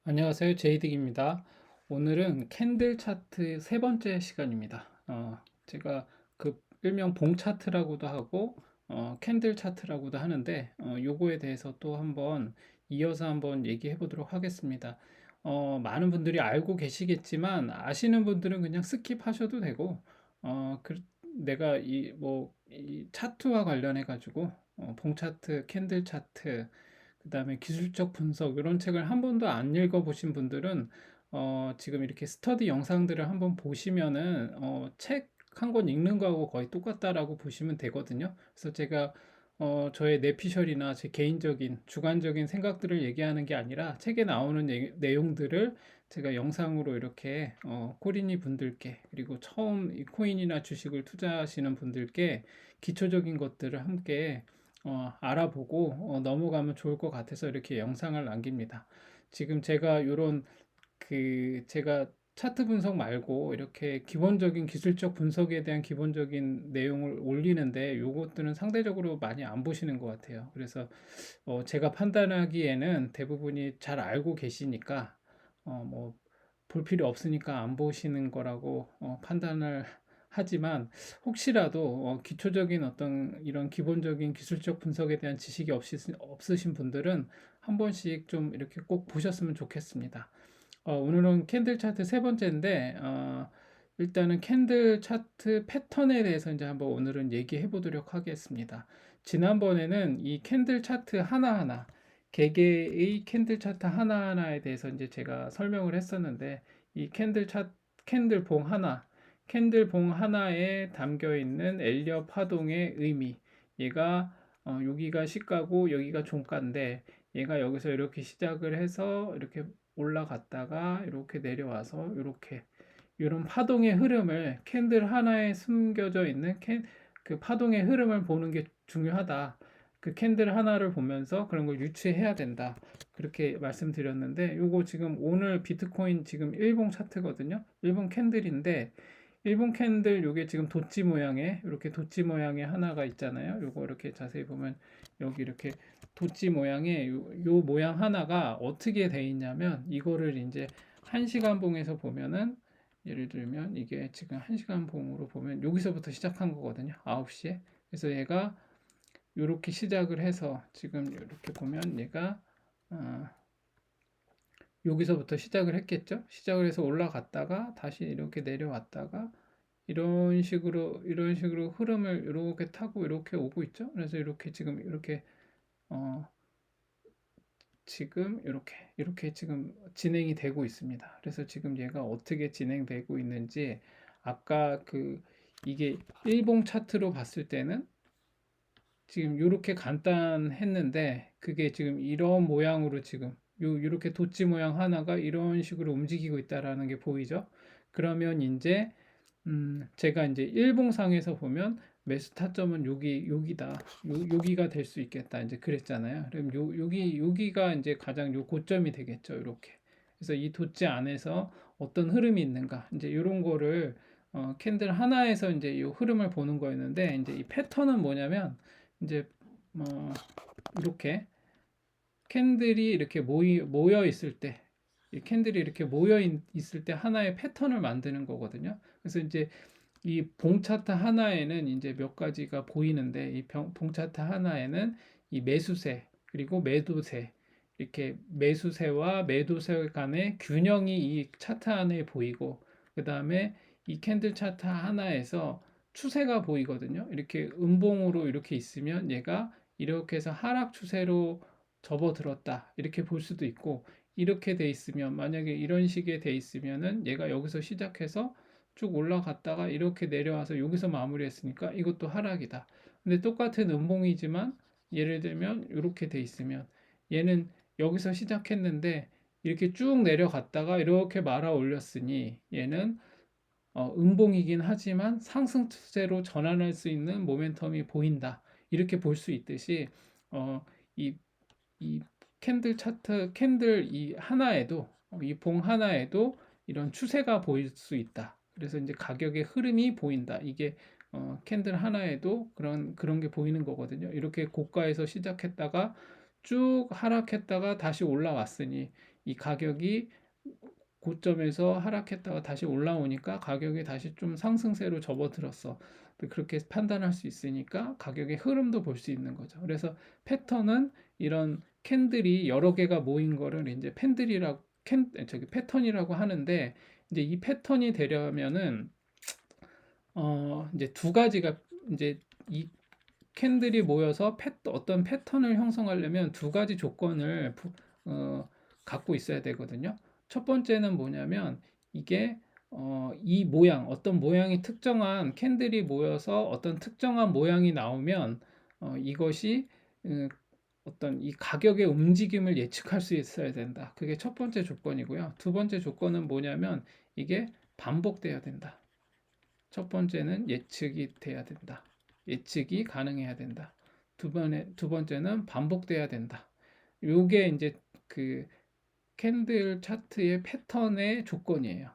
안녕하세요. 제이득입니다. 오늘은 캔들 차트 세 번째 시간입니다. 제가 그 일명 봉 차트라고도 하고, 캔들 차트라고도 하는데, 요거에 대해서 또 한번 이어서 한번 얘기해 보도록 하겠습니다. 많은 분들이 알고 계시겠지만, 아시는 분들은 그냥 스킵하셔도 되고, 내가 이 차트와 관련해 가지고, 봉 차트, 캔들 차트, 그 다음에 기술적 분석 이런 책을 한 번도 안 읽어보신 분들은 지금 이렇게 스터디 영상들을 한번 보시면은 책 한 권 읽는 거하고 거의 똑같다라고 보시면 되거든요. 그래서 제가 저의 내피셜이나 제 개인적인 주관적인 생각들을 얘기하는 게 아니라 책에 나오는 내용들을 제가 영상으로 이렇게 코린이 분들께, 그리고 처음 이 코인이나 주식을 투자하시는 분들께 기초적인 것들을 함께 알아보고 넘어가면 좋을 것 같아서 이렇게 영상을 남깁니다. 지금 제가 제가 차트 분석 말고 이렇게 기본적인 기술적 분석에 대한 기본적인 내용을 올리는데 요것들은 상대적으로 많이 안 보시는 것 같아요. 그래서 제가 판단하기에는 대부분이 잘 알고 계시니까 뭐 볼 필요 없으니까 안 보시는 거라고 판단을 하지만, 혹시라도 기초적인 어떤 이런 기본적인 기술적 분석에 대한 지식이 없으신 분들은 한 번씩 좀 이렇게 꼭 보셨으면 좋겠습니다. 오늘은 캔들 차트 세 번째인데, 일단은 캔들 차트 패턴에 대해서 이제 한번 오늘은 얘기해 보도록 하겠습니다. 지난번에는 이 캔들 차트 하나하나, 개개의 캔들 차트 하나하나에 대해서 이제 제가 설명을 했었는데, 이 캔들 봉 하나, 캔들 봉 하나에 담겨 있는 엘리엇 파동의 의미, 얘가 여기가 시가고 여기가 종가인데, 얘가 여기서 이렇게 시작을 해서 이렇게 올라갔다가 이렇게 내려와서 이렇게 이런 파동의 흐름을, 캔들 하나에 숨겨져 있는 그 파동의 흐름을 보는 게 중요하다. 그 캔들 하나를 보면서 그런 걸 유추해야 된다. 그렇게 말씀드렸는데, 요거 지금 오늘 비트코인 지금 일봉 차트거든요. 일봉 캔들인데, 일본 캔들 요게 지금 도치 모양의, 이렇게 도치 모양의 하나가 있잖아요. 요거 이렇게 자세히 보면 여기 이렇게 도치 모양의 요 모양 하나가 어떻게 돼 있냐면, 이거를 이제 1시간 봉에서 보면은, 예를 들면 이게 지금 1시간 봉으로 보면 여기서부터 시작한 거거든요. 9시에. 그래서 얘가 이렇게 시작을 해서 지금 이렇게 보면 얘가 어, 여기서부터 시작을 했겠죠. 시작을 해서 올라갔다가 다시 이렇게 내려왔다가 이런 식으로 흐름을 이렇게 타고 이렇게 오고 있죠. 그래서 이렇게 지금 이렇게 어, 지금 이렇게 지금 진행이 되고 있습니다. 그래서 지금 얘가 어떻게 진행되고 있는지, 아까 이게 일봉 차트로 봤을 때는 지금 이렇게 간단했는데, 그게 지금 이런 모양으로 지금 이렇게 도치 모양 하나가 이런 식으로 움직이고 있다라는 게 보이죠? 그러면 이제 제가 이제 일봉상에서 보면 매수 타점은 여기다, 여기가 될 수 있겠다 이제 그랬잖아요. 그럼 여기가 이제 가장 고점이 되겠죠. 이렇게. 그래서 이 도치 안에서 어떤 흐름이 있는가, 이제 이런 거를 캔들 하나에서 이제 이 흐름을 보는 거였는데, 이제 이 패턴은 뭐냐면, 이제 이렇게 캔들이 이렇게 모여 있을 때, 이 캔들이 이렇게 있을 때 하나의 패턴을 만드는 거거든요. 그래서 이제 이 봉 차트 하나에는 이제 몇 가지가 보이는데, 이 봉 차트 하나에는 이 매수세 그리고 매도세, 이렇게 매수세와 매도세 간의 균형이 이 차트 안에 보이고, 그 다음에 이 캔들 차트 하나에서 추세가 보이거든요. 이렇게 음봉으로 이렇게 있으면 얘가 이렇게 해서 하락 추세로 접어들었다 이렇게 볼 수도 있고, 이렇게 돼 있으면, 만약에 이런 식의 돼 있으면은 얘가 여기서 시작해서 쭉 올라갔다가 이렇게 내려와서 여기서 마무리했으니까 이것도 하락이다. 근데 똑같은 음봉이지만, 예를 들면 이렇게 돼 있으면 얘는 여기서 시작했는데 이렇게 쭉 내려갔다가 이렇게 말아 올렸으니, 얘는 음봉이긴 하지만 상승 추세로 전환할 수 있는 모멘텀이 보인다. 이렇게 볼 수 있듯이 어, 이, 이 캔들 이 하나에도, 이 봉 하나에도 이런 추세가 보일 수 있다. 그래서 이제 가격의 흐름이 보인다. 이게 캔들 하나에도 그런 게 보이는 거거든요. 이렇게 고가에서 시작했다가 쭉 하락했다가 다시 올라왔으니, 이 가격이 고점에서 하락했다가 다시 올라오니까 가격이 다시 좀 상승세로 접어들었어. 그렇게 판단할 수 있으니까 가격의 흐름도 볼 수 있는 거죠. 그래서 패턴은 이런 캔들이 여러 개가 모인 거를 이제 패턴이라고 하는데, 이제 이 패턴이 되려면은 이제 두 가지가, 이제 이 캔들이 모여서 어떤 패턴을 형성하려면 두 가지 조건을 갖고 있어야 되거든요. 첫 번째는 뭐냐면, 이게 이 모양, 어떤 모양이 특정한 캔들이 모여서 어떤 특정한 모양이 나오면 이것이 어, 어떤 이 가격의 움직임을 예측할 수 있어야 된다. 그게 첫 번째 조건이고요. 두 번째 조건은 뭐냐면, 이게 반복돼야 된다. 첫 번째는 예측이 돼야 된다. 예측이 가능해야 된다. 두 번째는 반복돼야 된다. 요게 이제 그 캔들 차트의 패턴의 조건이에요.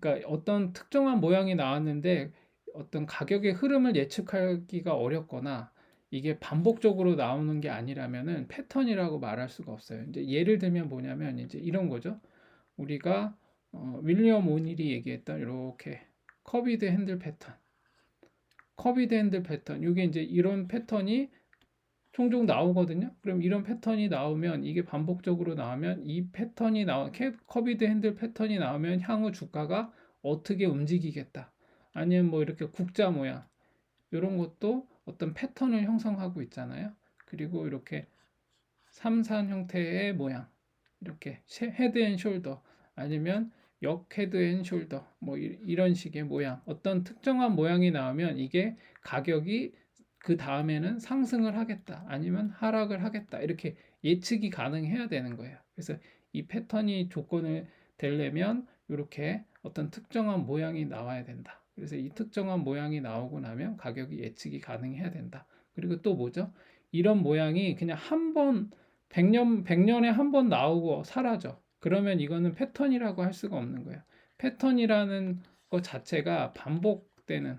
그러니까 어떤 특정한 모양이 나왔는데 어떤 가격의 흐름을 예측하기가 어렵거나 이게 반복적으로 나오는 게 아니라면은 패턴이라고 말할 수가 없어요. 이제 예를 들면 뭐냐면 이제 이런 거죠. 우리가 윌리엄 오닐이 얘기했던 이렇게 커비드 핸들 패턴. 커비드 핸들 패턴. 이게 이제 이런 패턴이 종종 나오거든요. 그럼 이런 패턴이 나오면, 이게 반복적으로 나오면, 이 패턴이 커비드 핸들 패턴이 나오면 향후 주가가 어떻게 움직이겠다. 아니면 뭐 이렇게 국자 모양, 이런 것도 어떤 패턴을 형성하고 있잖아요. 그리고 이렇게 삼산 형태의 모양, 이렇게 헤드 앤 숄더, 아니면 역 헤드 앤 숄더, 뭐 이런 식의 모양, 어떤 특정한 모양이 나오면 이게 가격이 그 다음에는 상승을 하겠다, 아니면 하락을 하겠다, 이렇게 예측이 가능해야 되는 거예요. 그래서 이 패턴이 조건을 되려면 이렇게 어떤 특정한 모양이 나와야 된다. 그래서 이 특정한 모양이 나오고 나면 가격이 예측이 가능해야 된다. 그리고 또 뭐죠? 이런 모양이 그냥 한 번, 100년에 한 번 나오고 사라져. 그러면 이거는 패턴이라고 할 수가 없는 거예요. 패턴이라는 것 자체가 반복되는,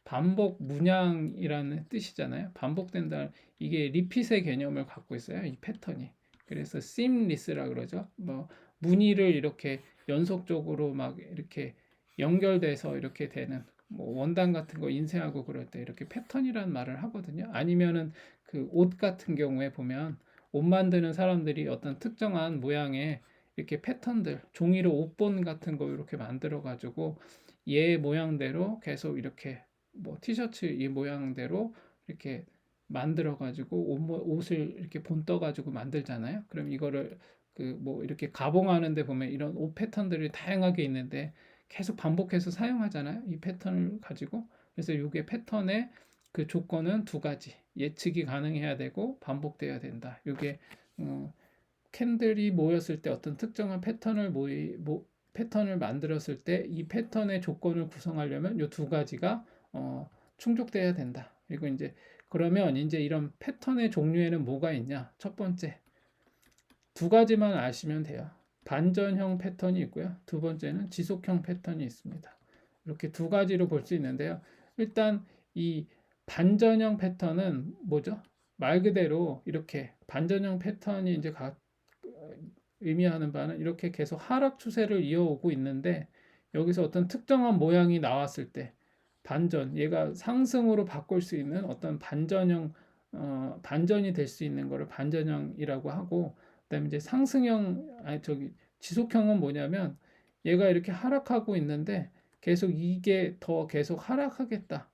반복 문양이라는 뜻이잖아요. 반복된다. 이게 리핏의 개념을 갖고 있어요. 이 패턴이. 그래서 seamless라 그러죠. 뭐 무늬를 이렇게 연속적으로 막 이렇게 연결돼서 이렇게 되는, 뭐 원단 같은 거 인쇄하고 그럴 때 이렇게 패턴이라는 말을 하거든요. 아니면은 그 옷 같은 경우에 보면 옷 만드는 사람들이 어떤 특정한 모양의 이렇게 패턴들, 종이로 옷본 같은 거 이렇게 만들어 가지고 얘 모양대로 계속 이렇게 뭐 티셔츠 이 모양대로 이렇게 만들어 가지고 옷을 이렇게 본떠 가지고 만들잖아요. 그럼 이거를 그 뭐 이렇게 가봉하는 데 보면 이런 옷 패턴들이 다양하게 있는데 계속 반복해서 사용하잖아요. 이 패턴을 가지고. 그래서 이게 패턴의 그 조건은 두 가지. 예측이 가능해야 되고 반복돼야 된다. 이게 캔들이 모였을 때 어떤 특정한 패턴을 만들었을 때 이 패턴의 조건을 구성하려면 이 두 가지가 충족돼야 된다. 그리고 이제 그러면 이제 이런 패턴의 종류에는 뭐가 있냐? 첫 번째, 두 가지만 아시면 돼요. 반전형 패턴이 있고요. 두 번째는 지속형 패턴이 있습니다. 이렇게 두 가지로 볼 수 있는데요. 일단 이 반전형 패턴은 뭐죠? 말 그대로 이렇게 반전형 패턴이 이제 의미하는 바는 이렇게 계속 하락 추세를 이어오고 있는데, 여기서 어떤 특정한 모양이 나왔을 때 얘가 상승으로 바꿀 수 있는 어떤 반전이 될 수 있는 거를 반전형이라고 하고, 그다음에 이제 지속형은 뭐냐면, 얘가 이렇게 하락하고 있는데 계속 이게 더 계속 하락하겠다,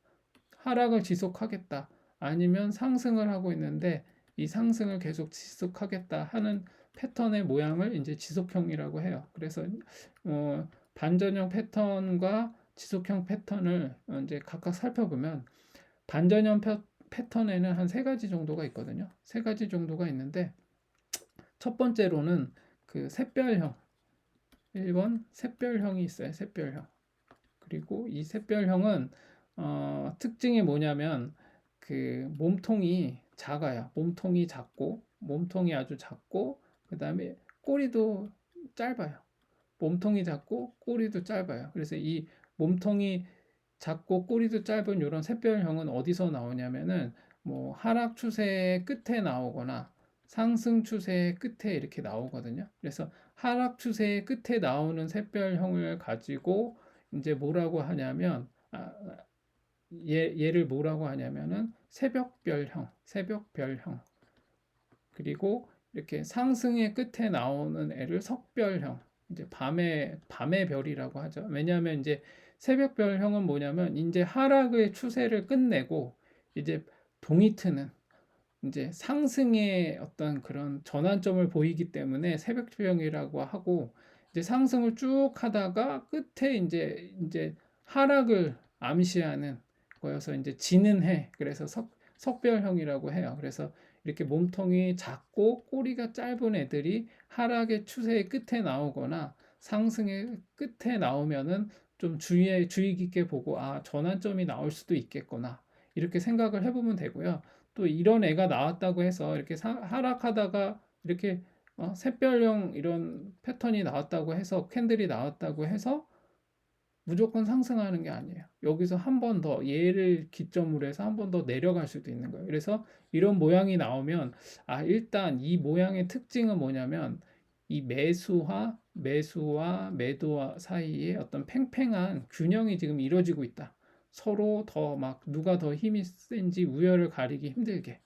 하락을 지속하겠다, 아니면 상승을 하고 있는데 이 상승을 계속 지속하겠다 하는 패턴의 모양을 이제 지속형이라고 해요. 그래서 반전형 패턴과 지속형 패턴을 이제 각각 살펴보면, 반전형 패턴에는 한 세 가지 정도가 있거든요. 세 가지 정도가 있는데, 첫 번째로는 그 샛별형, 1번 샛별형이 있어요. 샛별형. 그리고 이 샛별형은 특징이 뭐냐면 그 몸통이 작아요. 몸통이 아주 작고, 그 다음에 꼬리도 짧아요. 몸통이 작고 꼬리도 짧아요. 그래서 이 몸통이 작고 꼬리도 짧은 이런 샛별형은 어디서 나오냐면은 뭐 하락 추세의 끝에 나오거나, 상승 추세의 끝에 이렇게 나오거든요. 그래서 하락 추세의 끝에 나오는 샛별형을 가지고 이제 뭐라고 하냐면 얘를 뭐라고 하냐면은 새벽별형. 그리고 이렇게 상승의 끝에 나오는 애를 석별형. 이제 밤의 별이라고 하죠. 왜냐하면 이제 새벽별형은 뭐냐면 이제 하락의 추세를 끝내고 이제 동이 트는 이제 상승의 어떤 그런 전환점을 보이기 때문에 새벽별형이라고 하고, 이제 상승을 쭉 하다가 끝에 이제 하락을 암시하는 거여서 이제 지는 해. 그래서 석별형이라고 해요. 그래서 이렇게 몸통이 작고 꼬리가 짧은 애들이 하락의 추세의 끝에 나오거나 상승의 끝에 나오면은 좀 주의 깊게 보고, 전환점이 나올 수도 있겠구나, 이렇게 생각을 해보면 되고요. 또 이런 애가 나왔다고 해서 이렇게 하락하다가 이렇게 샛별형 이런 패턴이 나왔다고 해서, 캔들이 나왔다고 해서 무조건 상승하는 게 아니에요. 여기서 한 번 더 얘를 기점으로 해서 한 번 더 내려갈 수도 있는 거예요. 그래서 이런 모양이 나오면 일단 이 모양의 특징은 뭐냐면 이 매수와 매도 사이에 어떤 팽팽한 균형이 지금 이루어지고 있다. 서로 더 막 누가 더 힘이 센지 우열을 가리기 힘들게.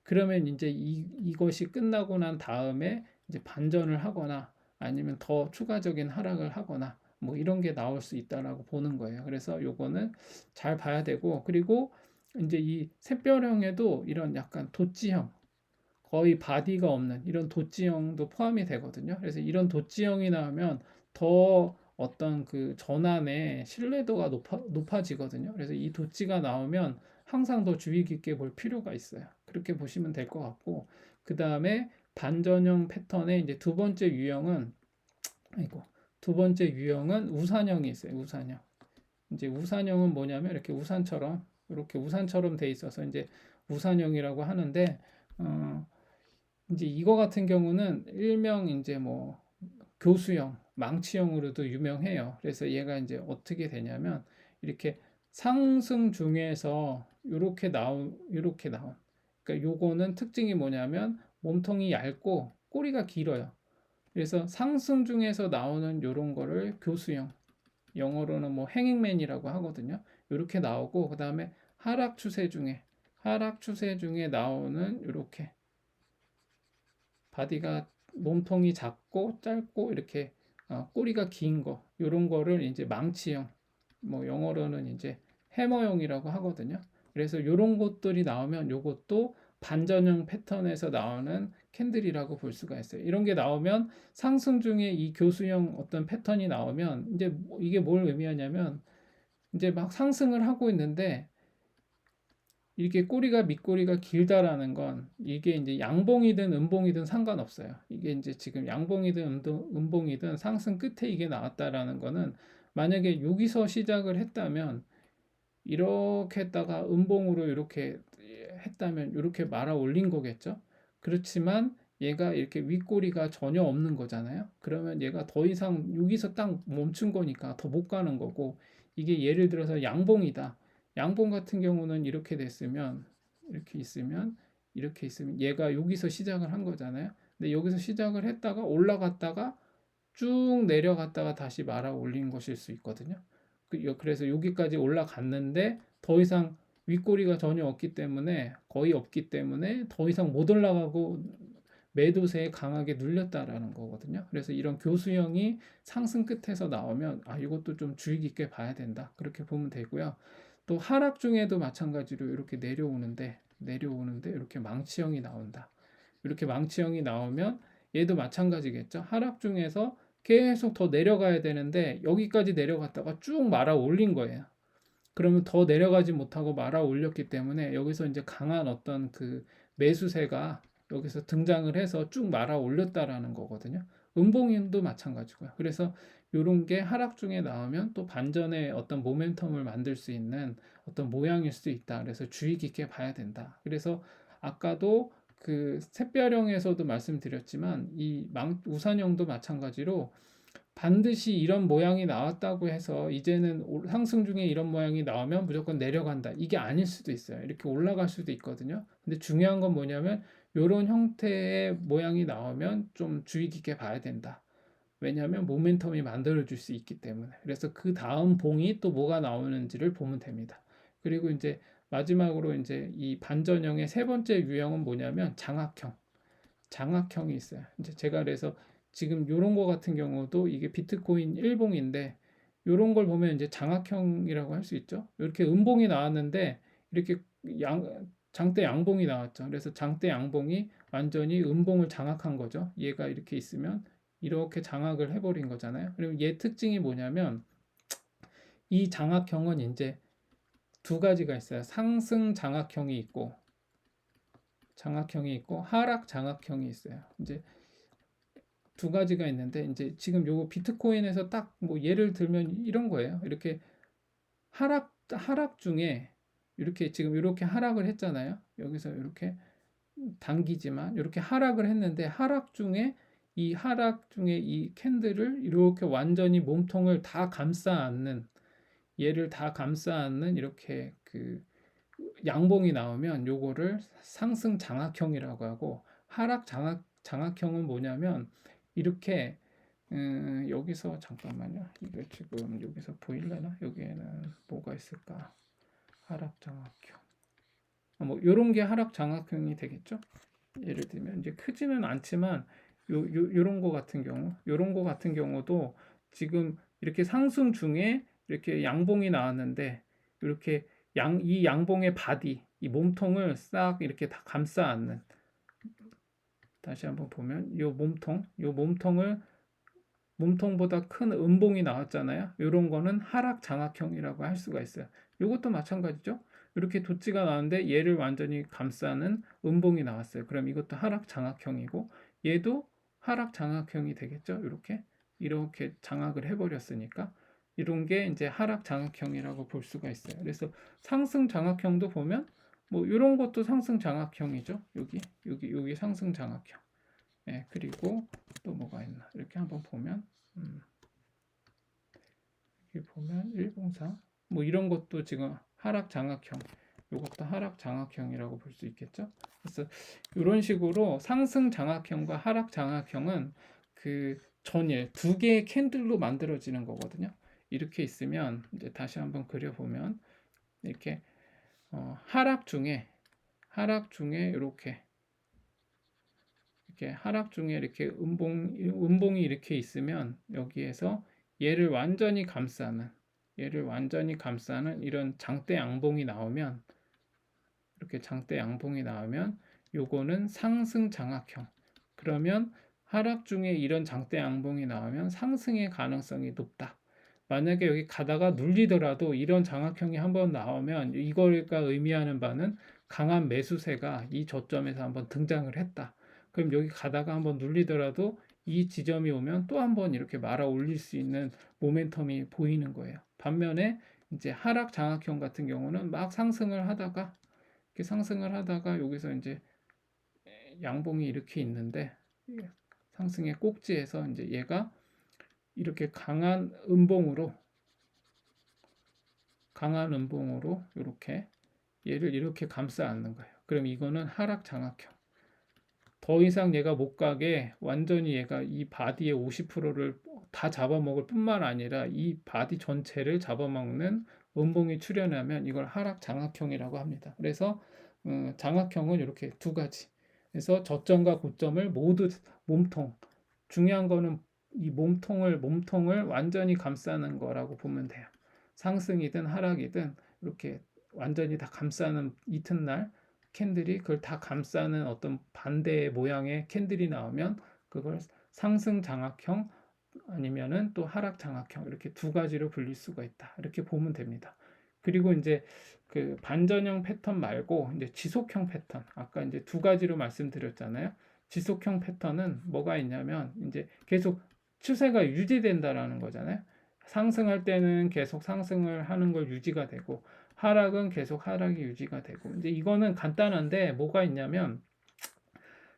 그러면 이제 이것이 끝나고 난 다음에 이제 반전을 하거나 아니면 더 추가적인 하락을 하거나 뭐 이런 게 나올 수 있다라고 보는 거예요. 그래서 요거는 잘 봐야 되고, 그리고 이제 이 샛별형에도 이런 약간 돛지형, 거의 바디가 없는 이런 돛지형도 포함이 되거든요. 그래서 이런 돛지형이 나오면 더 어떤 그 전환의 신뢰도가 높아지거든요. 그래서 이 돛지가 나오면 항상 더 주의 깊게 볼 필요가 있어요. 그렇게 보시면 될 것 같고, 그 다음에 반전형 패턴의 이제 두 번째 유형은, 우산형이 있어요. 우산형. 이제 우산형은 뭐냐면 이렇게 우산처럼 돼 있어서 이제 우산형이라고 하는데, 어, 이제 이거 같은 경우는 일명 이제 뭐 교수형, 망치형으로도 유명해요. 그래서 얘가 이제 어떻게 되냐면 이렇게 상승 중에서 이렇게 나온. 그러니까 요거는 특징이 뭐냐면 몸통이 얇고 꼬리가 길어요. 그래서 상승 중에서 나오는 요런 거를 교수형, 영어로는 뭐 행잉맨이라고 하거든요. 이렇게 나오고, 그 다음에 하락 추세 중에 나오는 이렇게 바디가 몸통이 작고 짧고 이렇게 꼬리가 긴 거, 이런 거를 이제 망치형, 뭐 영어로는 이제 해머형이라고 하거든요. 그래서 이런 것들이 나오면 요것도 반전형 패턴에서 나오는 캔들이라고 볼 수가 있어요. 이런 게 나오면 상승 중에 이 교수형 어떤 패턴이 나오면 이제 이게 뭘 의미하냐면 이제 막 상승을 하고 있는데 이렇게 밑꼬리가 길다라는 건 이게 이제 양봉이든 음봉이든 상관없어요. 이게 이제 지금 양봉이든 음봉이든 상승 끝에 이게 나왔다라는 거는, 만약에 여기서 시작을 했다면 이렇게 했다가 음봉으로 이렇게 했다면 이렇게 말아 올린 거겠죠. 그렇지만 얘가 이렇게 윗꼬리가 전혀 없는 거잖아요. 그러면 얘가 더 이상 여기서 딱 멈춘 거니까 더 못 가는 거고, 이게 예를 들어서 양봉이다. 양봉 같은 경우는 이렇게 있으면 얘가 여기서 시작을 한 거잖아요. 근데 여기서 시작을 했다가 올라갔다가 쭉 내려갔다가 다시 말아 올린 것일 수 있거든요. 그래서 여기까지 올라갔는데 더 이상 윗꼬리가 전혀 없기 때문에, 거의 없기 때문에 더 이상 못 올라가고 매도세에 강하게 눌렸다라는 거거든요. 그래서 이런 교수형이 상승 끝에서 나오면 이것도 좀 주의 깊게 봐야 된다, 그렇게 보면 되고요. 또 하락 중에도 마찬가지로 이렇게 내려오는데 이렇게 망치형이 나온다. 이렇게 망치형이 나오면 얘도 마찬가지겠죠. 하락 중에서 계속 더 내려가야 되는데 여기까지 내려갔다가 쭉 말아 올린 거예요. 그러면 더 내려가지 못하고 말아 올렸기 때문에 여기서 이제 강한 어떤 그 매수세가 여기서 등장을 해서 쭉 말아 올렸다라는 거거든요. 음봉인도 마찬가지고요. 그래서 이런 게 하락 중에 나오면 또 반전의 어떤 모멘텀을 만들 수 있는 어떤 모양일 수도 있다. 그래서 주의 깊게 봐야 된다. 그래서 아까도 그 샛별형에서도 말씀드렸지만 이 우산형도 마찬가지로 반드시 이런 모양이 나왔다고 해서 이제는 상승 중에 이런 모양이 나오면 무조건 내려간다, 이게 아닐 수도 있어요. 이렇게 올라갈 수도 있거든요. 근데 중요한 건 뭐냐면 요런 형태의 모양이 나오면 좀 주의 깊게 봐야 된다. 왜냐하면 모멘텀이 만들어질 수 있기 때문에. 그래서 그 다음 봉이 또 뭐가 나오는지를 보면 됩니다. 그리고 이제 마지막으로 이제 이 반전형의 세 번째 유형은 뭐냐면 장악형이 있어요. 이제 제가 그래서 지금 요런 거 같은 경우도 이게 비트코인 1봉인데 요런 걸 보면 이제 장악형이라고 할 수 있죠. 이렇게 음봉이 나왔는데 이렇게 장대 양봉이 나왔죠. 그래서 장대 양봉이 완전히 음봉을 장악한 거죠. 얘가 이렇게 있으면 이렇게 장악을 해버린 거잖아요. 그리고 얘 특징이 뭐냐면 이 장악형은 이제 두 가지가 있어요. 상승 장악형이 있고 하락 장악형이 있어요. 이제 두 가지가 있는데 이제 지금 요 비트코인에서 딱 뭐 예를 들면 이런 거예요. 이렇게 하락 중에 이렇게 지금 이렇게 하락을 했잖아요. 여기서 이렇게 단기지만 이렇게 하락을 했는데 하락 중에 이 캔들을 이렇게 완전히 몸통을 다 감싸 안는 얘를 다 감싸 안는 이렇게 그 양봉이 나오면 요거를 상승 장악형이라고 하고 하락 장악형은 뭐냐면 이렇게 여기서 잠깐만요. 이게 지금 여기서 보일려나? 여기에는 뭐가 있을까? 하락 장악형. 뭐 요런 게 하락 장악형이 되겠죠? 예를 들면 이제 크지는 않지만 요런 거 같은 경우, 요런 거 같은 경우도 지금 이렇게 상승 중에 이렇게 양봉이 나왔는데 이렇게 이 양봉의 바디, 이 몸통을 싹 이렇게 다 감싸 안는 다시 한번 보면 요 몸통보다 큰 음봉이 나왔잖아요. 이런 거는 하락 장악형이라고 할 수가 있어요. 이것도 마찬가지죠. 이렇게 도치가 나왔는데 얘를 완전히 감싸는 음봉이 나왔어요. 그럼 이것도 하락 장악형이고 얘도 하락 장악형이 되겠죠. 이렇게 장악을 해버렸으니까 이런 게 이제 하락 장악형이라고 볼 수가 있어요. 그래서 상승 장악형도 보면 뭐 이런 것도 상승 장악형이죠. 여기 상승 장악형. 예, 그리고 또 뭐가 있나 이렇게 한번 보면 여기 보면 일봉상 뭐 이런 것도 지금 하락 장악형, 이것도 하락 장악형이라고 볼 수 있겠죠. 그래서 이런 식으로 상승 장악형과 하락 장악형은 그 전일 두 개의 캔들로 만들어지는 거거든요. 이렇게 있으면 이제 다시 한번 그려보면 이렇게 하락 중에 이렇게 하락 중에 이렇게 음봉이 이렇게 있으면 여기에서 얘를 완전히 감싸는 이런 장대 양봉이 나오면 이렇게 장대 양봉이 나오면 요거는 상승 장악형. 그러면 하락 중에 이런 장대 양봉이 나오면 상승의 가능성이 높다. 만약에 여기 가다가 눌리더라도 이런 장악형이 한번 나오면 이거가 의미하는 바는 강한 매수세가 이 저점에서 한번 등장을 했다. 그럼 여기 가다가 한번 눌리더라도 이 지점이 오면 또 한번 이렇게 말아 올릴 수 있는 모멘텀이 보이는 거예요. 반면에 이제 하락 장악형 같은 경우는 막 상승을 하다가 여기서 이제 양봉이 이렇게 있는데 상승의 꼭지에서 이제 얘가 이렇게 강한 음봉으로 이렇게 얘를 이렇게 감싸 안는 거예요. 그럼 이거는 하락 장악형. 더 이상 얘가 못 가게 완전히 얘가 이 바디의 50%를 다 잡아먹을 뿐만 아니라 이 바디 전체를 잡아먹는 음봉이 출현하면 이걸 하락 장악형이라고 합니다. 그래서 장악형은 이렇게 두 가지. 그래서 저점과 고점을 모두 중요한 거는 이 몸통을 완전히 감싸는 거라고 보면 돼요. 상승이든 하락이든 이렇게 완전히 다 감싸는 이튿날 캔들이 그걸 다 감싸는 어떤 반대의 모양의 캔들이 나오면 그걸 상승 장악형 아니면은 또 하락 장악형 이렇게 두 가지로 분릴 수가 있다. 이렇게 보면 됩니다. 그리고 이제 그 반전형 패턴 말고 이제 지속형 패턴 아까 이제 두 가지로 말씀드렸잖아요. 지속형 패턴은 뭐가 있냐면 이제 계속 추세가 유지된다라는 거잖아요. 상승할 때는 계속 상승을 하는 걸 유지가 되고 하락은 계속 하락이 유지가 되고 이제 이거는 간단한데 뭐가 있냐면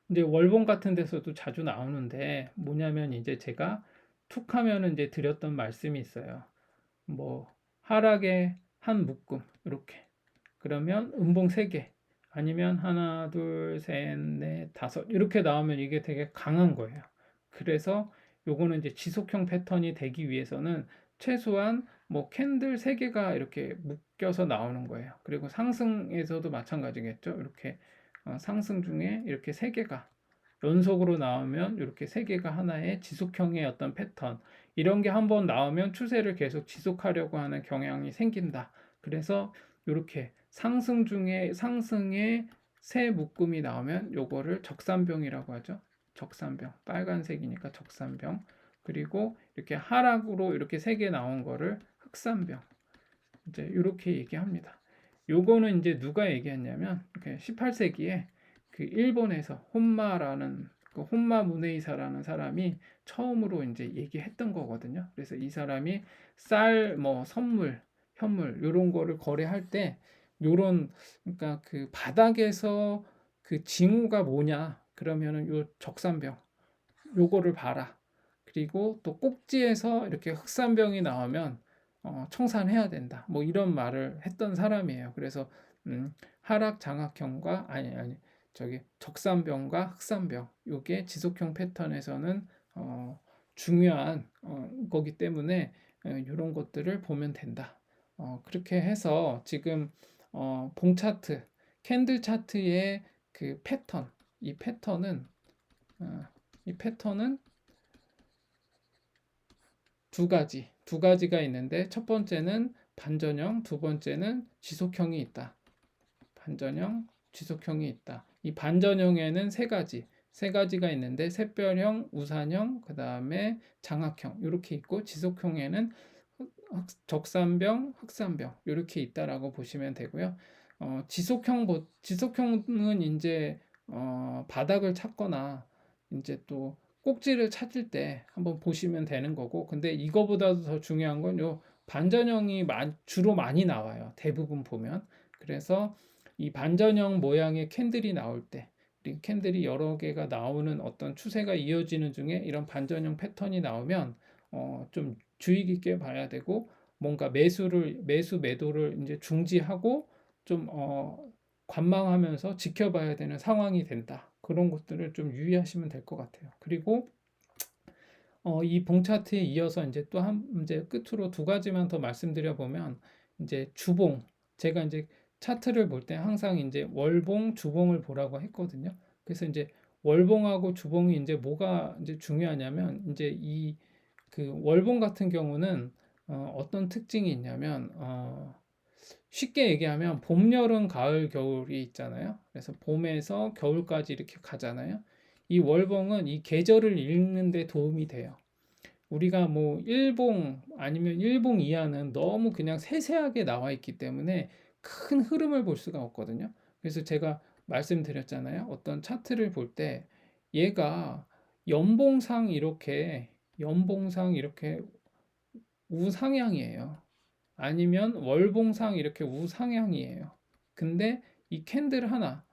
이제 월봉 같은 데서도 자주 나오는데 뭐냐면 이제 제가 툭 하면은 이제 드렸던 말씀이 있어요. 뭐 하락의 한 묶음 이렇게 그러면 음봉 3개 아니면 하나, 둘, 셋, 넷, 다섯 이렇게 나오면 이게 되게 강한 거예요. 그래서 요거는 이제 지속형 패턴이 되기 위해서는 최소한 뭐 캔들 3개가 이렇게 묶여서 나오는 거예요. 그리고 상승에서도 마찬가지겠죠. 이렇게 상승 중에 이렇게 3개가 연속으로 나오면 이렇게 3개가 하나의 지속형의 어떤 패턴 이런 게 한번 나오면 추세를 계속 지속하려고 하는 경향이 생긴다. 그래서 이렇게 상승 중에 상승의 새 묶음이 나오면 요거를 적산병이라고 하죠. 적산병. 빨간색이니까 적산병. 그리고 이렇게 하락으로 이렇게 3개 나온 거를 흑산병. 이제 이렇게 얘기합니다. 요거는 이제 누가 얘기했냐면 18세기에 그 일본에서 혼마라는 그 혼마 무네이사라는 사람이 처음으로 이제 얘기했던 거거든요. 그래서 이 사람이 쌀, 뭐 선물, 현물 요런 거를 거래할 때 요런 그러니까 그 바닥에서 그 징후가 뭐냐 그러면은 요 적산병 요거를 봐라. 그리고 또 꼭지에서 이렇게 흑산병이 나오면 청산해야 된다. 뭐 이런 말을 했던 사람이에요. 그래서 하락 장악형과 아니 저기 적산병과 흑산병 요게 지속형 패턴에서는 중요한 거기 때문에 이런 것들을 보면 된다. 그렇게 해서 지금 봉 차트, 캔들 차트의 그 패턴, 이 패턴은 어, 이 패턴은 두 가지가 있는데 첫 번째는 반전형, 두 번째는 지속형이 있다. 반전형, 지속형이 있다. 이 반전형에는 세 가지가 있는데 샛별형, 우산형, 그 다음에 장악형 이렇게 있고 지속형에는 적산병, 흑산병 이렇게 있다라고 보시면 되고요. 지속형은 이제 바닥을 찾거나 이제 또 꼭지를 찾을 때 한번 보시면 되는 거고, 근데 이거보다도 더 중요한 건 요 반전형이 주로 많이 나와요. 대부분 보면. 그래서 이 반전형 모양의 캔들이 나올 때, 캔들이 여러 개가 나오는 어떤 추세가 이어지는 중에 이런 반전형 패턴이 나오면 좀 주의 깊게 봐야 되고, 뭔가 매수 매도를 이제 중지하고 좀 관망하면서 지켜봐야 되는 상황이 된다. 그런 것들을 좀 유의하시면 될 것 같아요. 그리고 이 봉 차트에 이어서 이제 또 이제 끝으로 두 가지만 더 말씀드려 보면 이제 주봉, 제가 이제 차트를 볼 때 항상 이제 월봉, 주봉을 보라고 했거든요. 그래서 이제 월봉하고 주봉이 이제 뭐가 이제 중요하냐면 이제 이 그 월봉 같은 경우는 어떤 특징이 있냐면 쉽게 얘기하면 봄, 여름, 가을, 겨울이 있잖아요. 그래서 봄에서 겨울까지 이렇게 가잖아요. 이 월봉은 이 계절을 읽는 데 도움이 돼요. 우리가 뭐 일봉 아니면 일봉 이하는 너무 그냥 세세하게 나와 있기 때문에 큰 흐름을 볼 수가 없거든요. 그래서 제가 말씀드렸잖아요. 어떤 차트를 볼 때 얘가 연봉상 이렇게 우상향이에요. 아니면 월봉상 이렇게 우상향이에요. 근데 이 캔들 하나,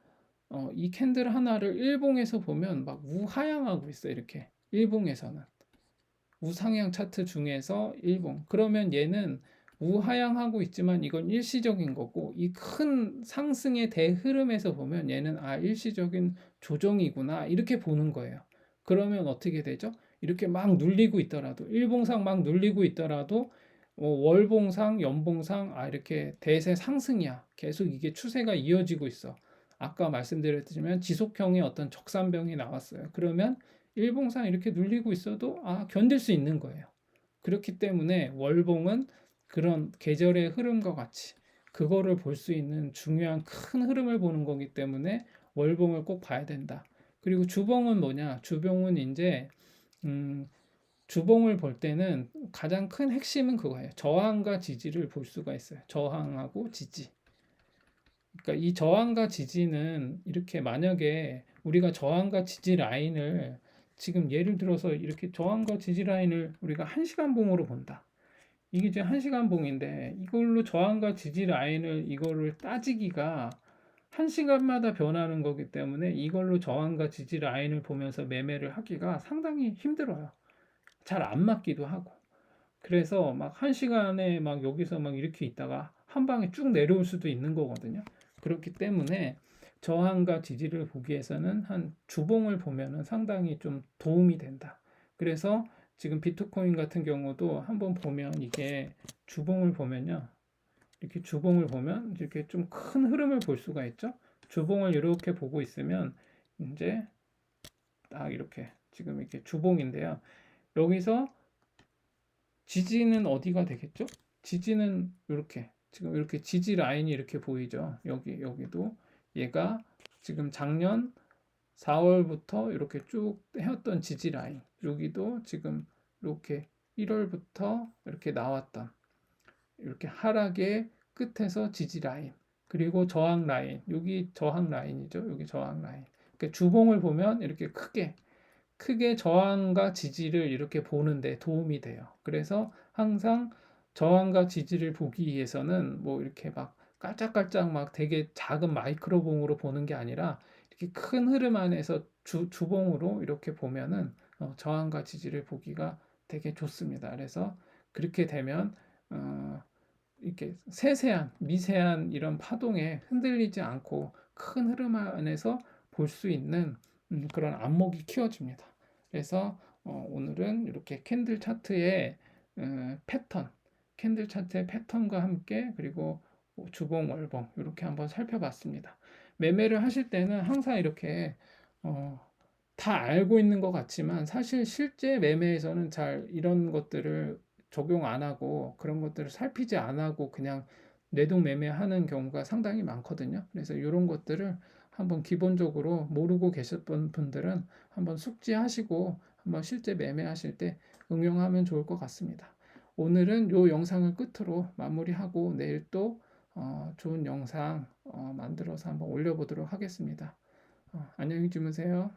이 캔들 하나를 일봉에서 보면 막 우하향하고 있어요. 이렇게 일봉에서는 우상향 차트 중에서 일봉. 그러면 얘는 우하향하고 있지만 이건 일시적인 거고, 이 큰 상승의 대흐름에서 보면 얘는 일시적인 조정이구나 이렇게 보는 거예요. 그러면 어떻게 되죠? 이렇게 막 눌리고 있더라도 일봉상 막 눌리고 있더라도 월봉상, 연봉상 이렇게 대세 상승이야. 계속 이게 추세가 이어지고 있어. 아까 말씀드렸지만 지속형의 어떤 적산병이 나왔어요. 그러면 일봉상 이렇게 눌리고 있어도 견딜 수 있는 거예요. 그렇기 때문에 월봉은 그런 계절의 흐름과 같이 그거를 볼 수 있는 중요한 큰 흐름을 보는 거기 때문에 월봉을 꼭 봐야 된다. 그리고 주봉은 뭐냐? 주봉은 이제 주봉을 볼 때는 가장 큰 핵심은 그거예요. 저항과 지지를 볼 수가 있어요. 저항하고 지지. 그러니까 이 저항과 지지는 이렇게 만약에 우리가 저항과 지지 라인을 지금 예를 들어서 이렇게 저항과 지지 라인을 우리가 1시간 봉으로 본다. 이게 이제 1시간 봉인데 이걸로 저항과 지지 라인을 이거를 따지기가 1시간마다 변하는 거기 때문에 이걸로 저항과 지지 라인을 보면서 매매를 하기가 상당히 힘들어요. 잘 안 맞기도 하고. 그래서 막 1시간에 막 여기서 막 이렇게 있다가 한 방에 쭉 내려올 수도 있는 거거든요. 그렇기 때문에 저항과 지지를 보기 위해서는 한 주봉을 보면은 상당히 좀 도움이 된다. 그래서 지금 비트코인 같은 경우도 한번 보면 이게 주봉을 보면요. 이렇게 주봉을 보면 이렇게 좀 큰 흐름을 볼 수가 있죠. 주봉을 이렇게 보고 있으면 이제 딱 이렇게 지금 이렇게 주봉인데요. 여기서 지지는 어디가 되겠죠? 지지는 이렇게 지금 이렇게 지지 라인이 이렇게 보이죠. 여기도 얘가 지금 작년 4월부터 이렇게 쭉 해왔던 지지 라인. 여기도 지금 이렇게 1월부터 이렇게 나왔던 이렇게 하락의 끝에서 지지 라인. 그리고 저항 라인. 여기 저항 라인이죠. 여기 저항 라인. 그러니까 주봉을 보면 이렇게 크게 저항과 지지를 이렇게 보는데 도움이 돼요. 그래서 항상 저항과 지지를 보기 위해서는 뭐 이렇게 막 깔짝깔짝 막 되게 작은 마이크로봉으로 보는 게 아니라 이렇게 큰 흐름 안에서 주봉으로 이렇게 보면은 저항과 지지를 보기가 되게 좋습니다. 그래서 그렇게 되면 이렇게 세세한 미세한 이런 파동에 흔들리지 않고 큰 흐름 안에서 볼 수 있는 그런 안목이 키워집니다. 그래서 오늘은 이렇게 캔들 차트의 패턴, 캔들 차트의 패턴과 함께 그리고 주봉, 월봉 이렇게 한번 살펴봤습니다. 매매를 하실 때는 항상 이렇게 다 알고 있는 것 같지만 사실 실제 매매에서는 잘 이런 것들을 적용 안 하고 그런 것들을 살피지 안 하고 그냥 내동 매매하는 경우가 상당히 많거든요. 그래서 이런 것들을 한번 기본적으로 모르고 계셨던 분들은 한번 숙지하시고 한번 실제 매매하실 때 응용하면 좋을 것 같습니다. 오늘은 이 영상을 끝으로 마무리하고 내일 또 좋은 영상 만들어서 한번 올려보도록 하겠습니다. 안녕히 주무세요.